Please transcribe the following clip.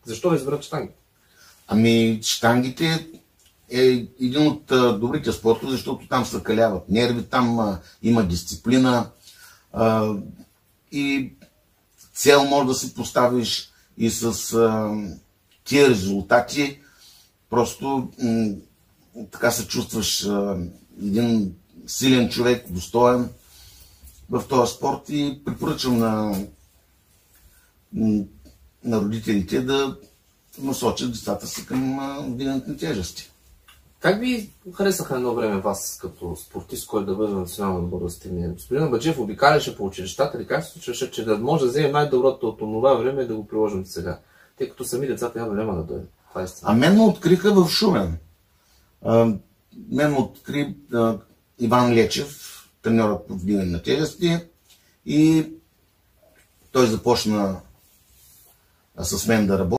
Защо да изберат щангите? Ами, щангите е един от добрите спортове, защото там се каляват нерви, там има дисциплина и цел може да си поставиш и с тия резултати просто така се чувстваш един силен човек, достоен в този спорт и препоръчвам на родителите да насочат децата си към вдигането на тежести. Как ви харесаха едно време вас като спортист, който да бъде на национално отбор да стигне? Господин Абаджиев обикаляше по училищата или как се случваше, че да може да вземе най-доброто от това време и да го приложим сега? Тъй като сами децата явно няма да дойдат. А мен ме откриха в Шумен. Мен ме откри Иван Лечев, треньорът по вдигане на тежести, и той започна с мен да работи.